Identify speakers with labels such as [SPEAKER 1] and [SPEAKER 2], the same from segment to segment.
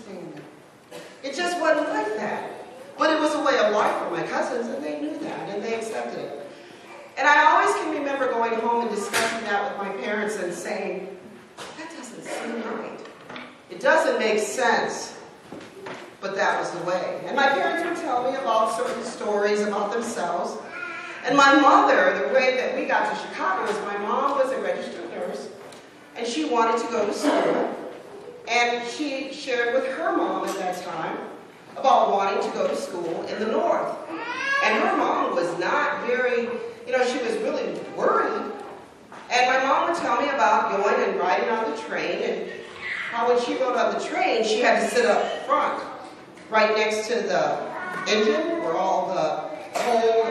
[SPEAKER 1] understand that. It just wasn't like that. But it was a way of life for my cousins, and they knew that, and they accepted it. And I always can remember going home and discussing that with my parents and saying, that doesn't seem right. It doesn't make sense. But that was the way. And my parents would tell me about certain stories about themselves. And my mother, the way that we got to Chicago is my mom was a registered nurse, and she wanted to go to school. And she shared with her mom at that time about wanting to go to school in the North. And her mom was not very, she was really worried. And my mom would tell me about going and riding on the train, and how when she rode on the train, she had to sit up front, right next to the engine where all the coal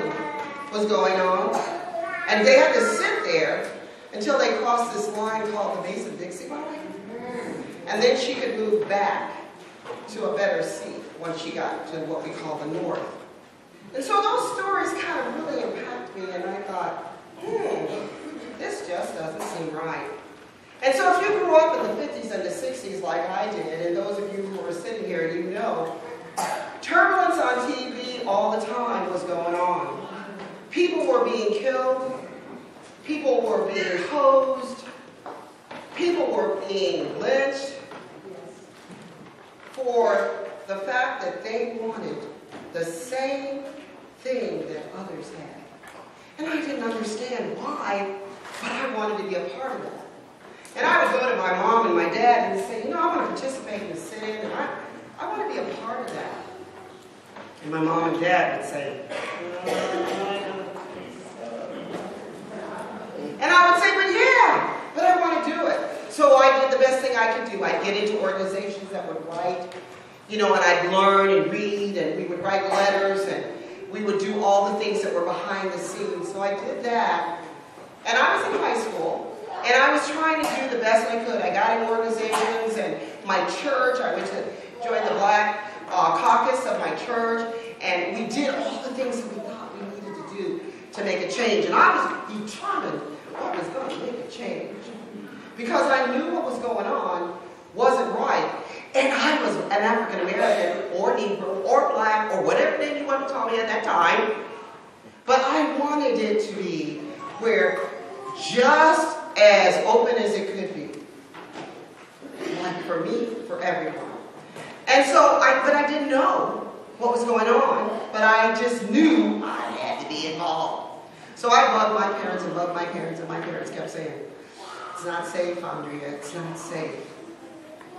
[SPEAKER 1] was going on. And they had to sit there until they crossed this line called the Mason-Dixie line. And then she could move back to a better seat once she got to what we call the North. And so those stories kind of really impact me, and I thought, this just doesn't seem right. And so if you grew up in the 50s and the 60s like I did, and those of you who are sitting here, you know, turbulence on TV all the time was going on. People were being killed, people were being hosed, people were being lynched for the fact that they wanted the same thing that others had. And I didn't understand why, but I wanted to be a part of that. And I would go to my mom and my dad and say, I want to participate in the sit-in, and I want to be a part of that. And my mom and dad would say, and I would say, but I want to do it. So I did the best thing I could do. I'd get into organizations that would write, and I'd learn and read, and we would write letters, and we would do all the things that were behind the scenes. So I did that. And I was in high school, and I was trying to do the best I could. I got in organizations, and my church, I went to join the Black Caucus of my church, and we did all the things that we thought we needed to do to make a change. And I was determined I was going to make a change, because I knew what was going on wasn't right. And I was an African American or Negro or Black or whatever name you want to call me at that time. But I wanted it to be where just as open as it could be. Like for me, for everyone. And so, but I didn't know what was going on, but I just knew I had to be involved. So I bugged my parents and bugged my parents, and my parents kept saying, it's not safe, Andrea, it's not safe.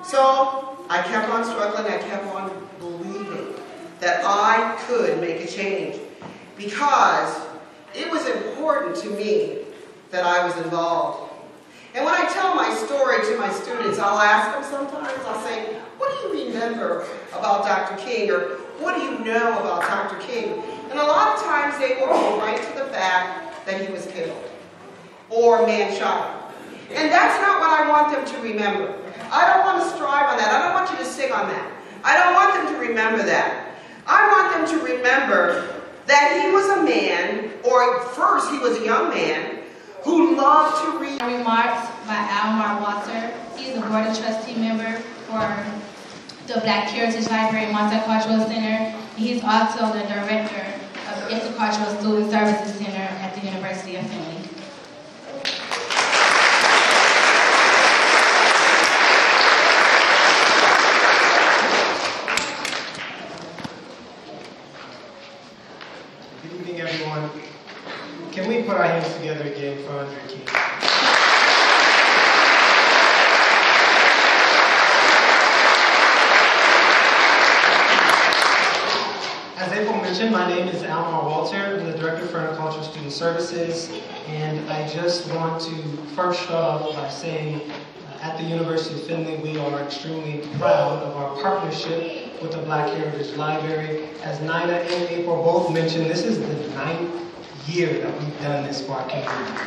[SPEAKER 1] So I kept on struggling, I kept on believing that I could make a change, because it was important to me that I was involved. And when I tell my story to my students, I'll ask them sometimes, I'll say, what do you remember about Dr. King? Or what do you know about Dr. King? And a lot of times they will go right to the fact that he was killed or man shot. And that's not what I want them to remember. I don't want to strive on that. I don't want you to sing on that. I don't want them to remember that. I want them to remember that he was a man, or first he was a young man, who loved to read.
[SPEAKER 2] Remarks by Almar Walter. He is a board of trustee member for the Black Heritage Library and Multicultural Center. He's also the director of Intercultural Student Services Center at the University of Findlay.
[SPEAKER 3] Good evening, everyone. Can we put our hands together again for Andrea King? As April mentioned, my name is Almar Walter. I'm the Director for Intercultural Student Services, and I just want to first start off by saying at the University of Findlay, we are extremely proud of our partnership with the Black Heritage Library. As Nina and April both mentioned, this is the 9th year that we've done this for our community.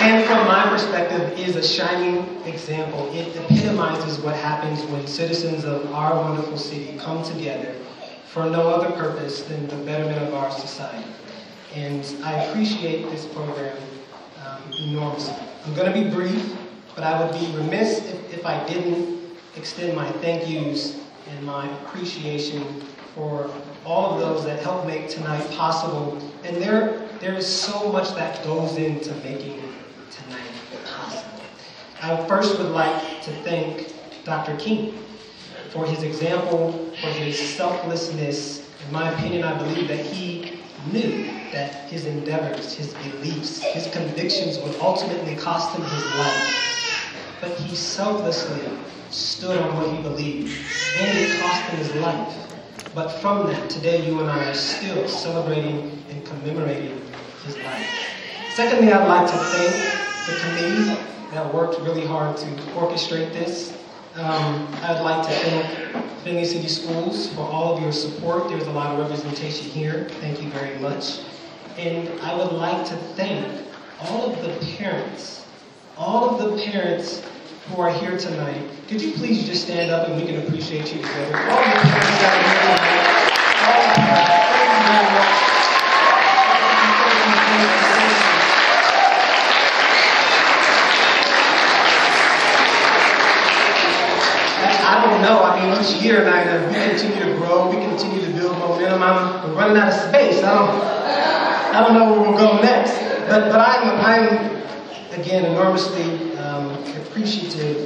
[SPEAKER 3] And from my perspective, is a shining example. It epitomizes what happens when citizens of our wonderful city come together for no other purpose than the betterment of our society. And I appreciate this program enormously. I'm going to be brief, but I would be remiss if I didn't extend my thank yous and my appreciation for all of those that helped make tonight possible. And there is so much that goes into making tonight possible. I first would like to thank Dr. King for his example, for his selflessness. In my opinion, I believe that he knew that his endeavors, his beliefs, his convictions would ultimately cost him his life. But he selflessly stood on what he believed, and it cost him his life. But from that, today you and I are still celebrating and commemorating his life. Secondly, I'd like to thank the committee that worked really hard to orchestrate this. I'd like to thank Findlay City Schools for all of your support. There's a lot of representation here. Thank you very much. And I would like to thank all of the parents who are here tonight. Could you please just stand up and we can appreciate you together? All the parents that are here tonight. All the parents, thank you very much. I don't know. I mean, each year, Nina, we continue to grow, we continue to build momentum. We're running out of space. I don't know where we'll go next. But I'm again, enormously appreciative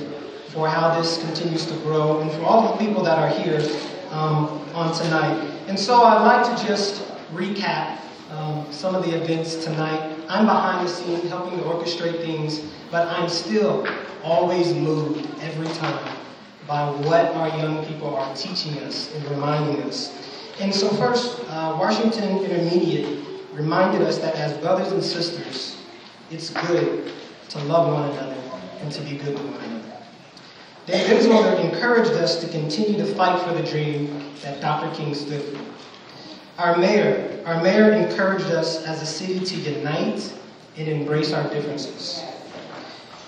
[SPEAKER 3] for how this continues to grow and for all the people that are here on tonight. And so I'd like to just recap some of the events tonight. I'm behind the scenes helping to orchestrate things, but I'm still always moved every time by what our young people are teaching us and reminding us. And so first, Washington Intermediate reminded us that as brothers and sisters, it's good to love one another and to be good to one another. Dan Dinsmore encouraged us to continue to fight for the dream that Dr. King stood for. Our mayor encouraged us as a city to unite and embrace our differences.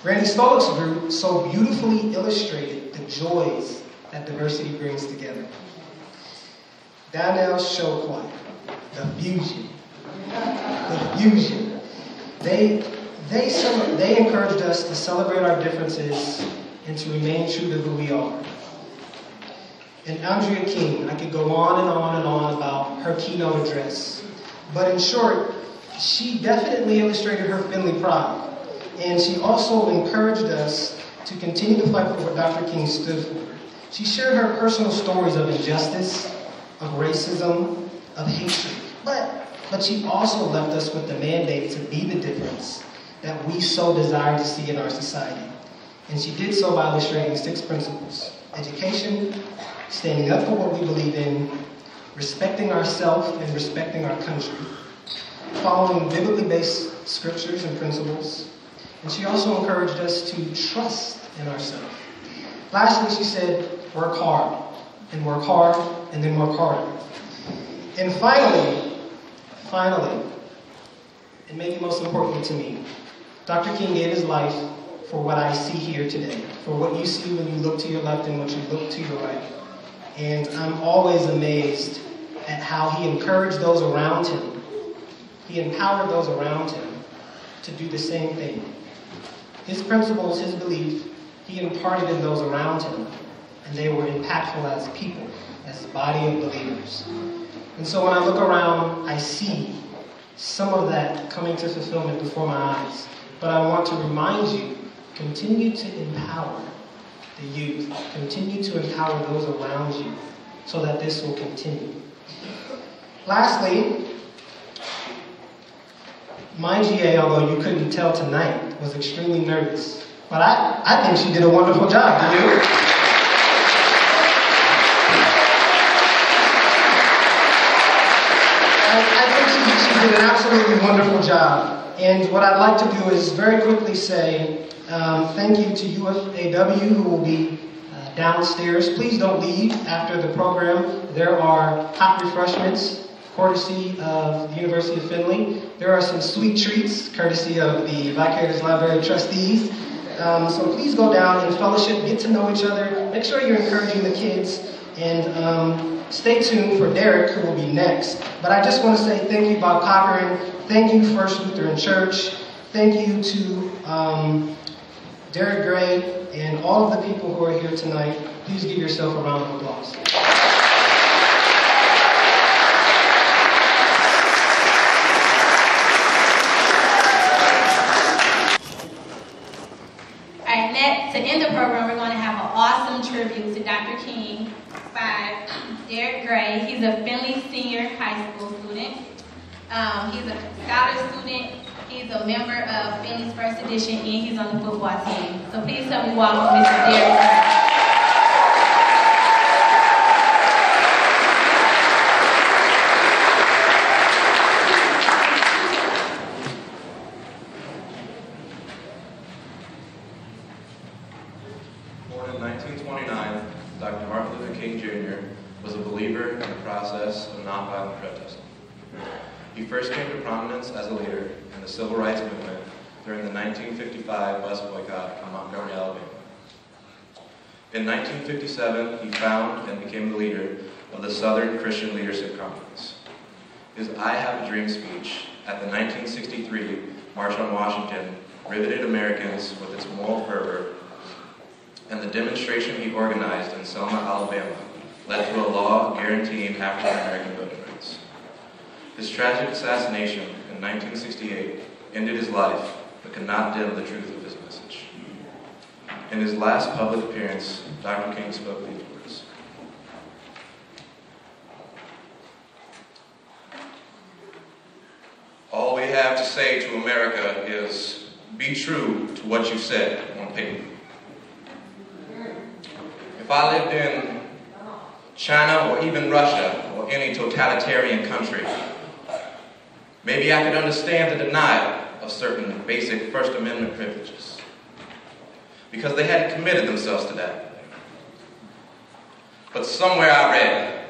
[SPEAKER 3] Randy Stolik's group so beautifully illustrated the joys that diversity brings together. Donnell's show choir, the fusion. They encouraged us to celebrate our differences and to remain true to who we are. And Andrea King, I could go on and on and on about her keynote address. But in short, she definitely illustrated her Findlay pride. And she also encouraged us to continue to fight for what Dr. King stood for. She shared her personal stories of injustice, of racism, of hatred. But she also left us with the mandate to be the difference that we so desire to see in our society. And she did so by illustrating 6 principles: education, standing up for what we believe in, respecting ourselves and respecting our country, following biblically based scriptures and principles. And she also encouraged us to trust in ourselves. Lastly, she said, work hard, and then work harder. And finally, and maybe most importantly to me, Dr. King gave his life for what I see here today, for what you see when you look to your left and what you look to your right. And I'm always amazed at how he encouraged those around him. He empowered those around him to do the same thing. His principles, his belief, he imparted in those around him, and they were impactful as people, as a body of believers. And so when I look around, I see some of that coming to fulfillment before my eyes. But I want to remind you, continue to empower the youth, continue to empower those around you so that this will continue. Lastly, my GA, although you couldn't tell tonight, was extremely nervous. But I think she did a wonderful job, do you? I think she did an absolutely wonderful job. And what I'd like to do is very quickly say thank you to UFAW, who will be downstairs. Please don't leave after the program. There are hot refreshments, courtesy of the University of Findlay. There are some sweet treats, courtesy of the Black Heritage Library trustees. So please go down and fellowship, get to know each other. Make sure you're encouraging the kids, and stay tuned for Derek, who will be next. But I just want to say thank you, Bob Cochran. Thank you, First Lutheran Church. thank you to Derek Gray and all of the people who are here tonight. Please give yourself a round of applause.
[SPEAKER 2] Alright, next, to end the program, we're going to have an awesome tribute to Dr. King by Derek Gray. He's a Finley Senior High School student. He's a scholar student. He's a member of Finley's First Edition, and he's on the football team. So please help me welcome Mr. Derek Gray.
[SPEAKER 4] Born in 1929, Dr. Martin Luther King Jr. was a believer in the process of nonviolent protesting. He first came to prominence as a leader in the civil rights movement during the 1955 bus boycott in Montgomery, Alabama. In 1957, he founded and became the leader of the Southern Christian Leadership Conference. His I Have a Dream speech at the 1963 March on Washington riveted Americans with its moral fervor, and the demonstration he organized in Selma, Alabama led to a law guaranteeing African American voting rights. His tragic assassination in 1968 ended his life, but could not dim the truth of his message. In his last public appearance, Dr. King spoke these words. All we have to say to America is, be true to what you said on paper. If I lived in China or even Russia or any totalitarian country, maybe I could understand the denial of certain basic First Amendment privileges because they hadn't committed themselves to that. But somewhere I read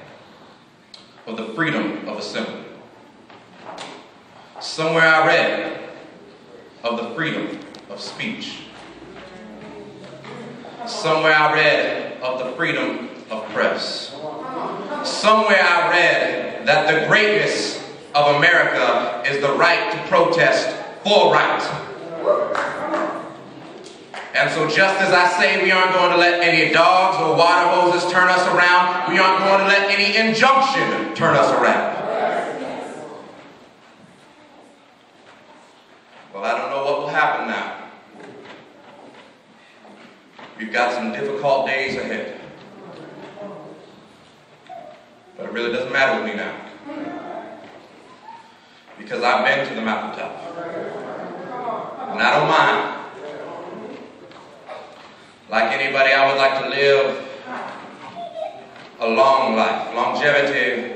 [SPEAKER 4] of the freedom of assembly. Somewhere I read of the freedom of speech. Somewhere I read of the freedom of press. Somewhere I read that the greatness of America is the right to protest for right. And so just as I say we aren't going to let any dogs or water hoses turn us around, we aren't going to let any injunction turn us around. Well, I don't know what will happen now. We've got some difficult days ahead. But it really doesn't matter with me now. Because I've been to the mountaintop. And I don't mind. Like anybody, I would like to live a long life. Longevity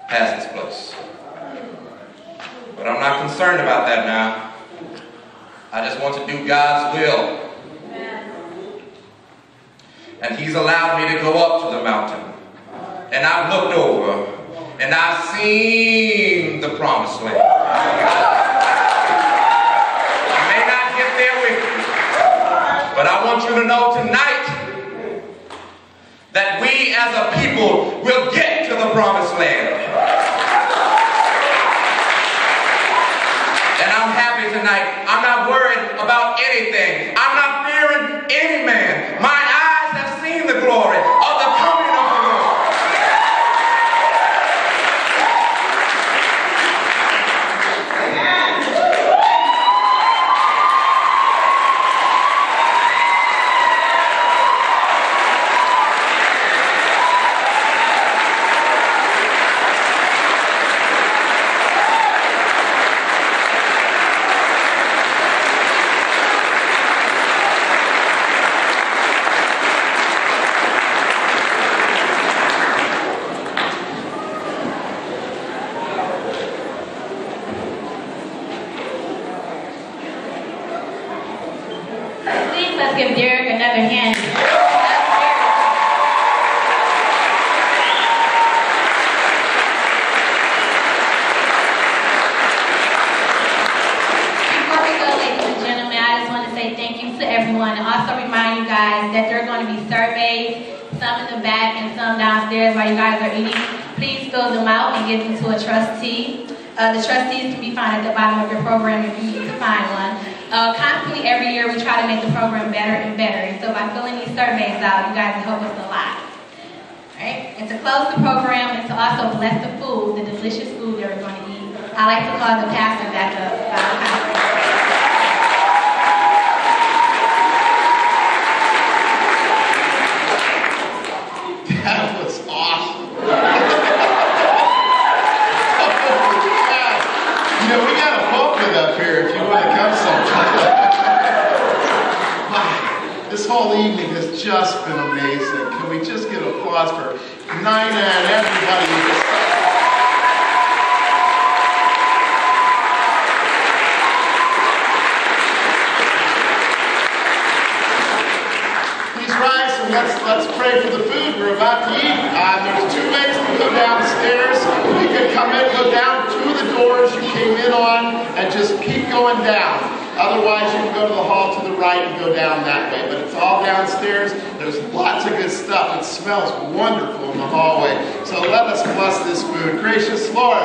[SPEAKER 4] has its place. But I'm not concerned about that now. I just want to do God's will. And He's allowed me to go up to the mountain. And I've looked over. And I've seen the promised land. I may not get there with you. But I want you to know tonight that we as a people will get to the promised land. And I'm happy tonight. I'm not worried about anything. I'm not fearing any man. My eyes have seen the glory of the coming of the Lord.
[SPEAKER 2] Let's give Derek another hand. Before we go, ladies and gentlemen, I just want to say thank you to everyone and also remind you guys that there are going to be surveys, some in the back and some downstairs while you guys are eating. Please fill them out and give them to a trustee. The trustees can be found at the bottom of your program if you need to find one. Constantly, every year, we try to make the program better and better. And so by filling these surveys out, you guys help us a lot. Right? And to close the program and to also bless the food, the delicious food that we're going to eat, I like to call the pastor back up.
[SPEAKER 5] That was awesome. You know, we got a pulpit up here if you want to come sometime. Wow, this whole evening has just been amazing. Can we just get applause for Nina and everybody? Please rise and let's pray for the food we're about to eat. There's 2 ways to go downstairs. You can come in, go down to the doors you came in on, and just keep going down. Otherwise, you can go to the hall to the right and go down that way. But it's all downstairs. There's lots of good stuff. It smells wonderful in the hallway. So let us bless this food. Gracious Lord,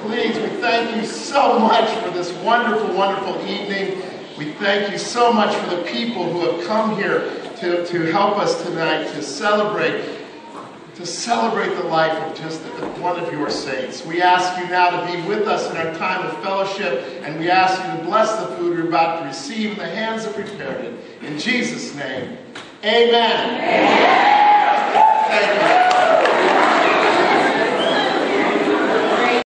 [SPEAKER 5] please, we thank you so much for this wonderful, wonderful evening. We thank you so much for the people who have come here to help us tonight to celebrate the life of just one of your saints. We ask you now to be with us in our time of fellowship, and we ask you to bless the food we're about to receive in the hands that prepared it. In Jesus' name, amen. Thank you.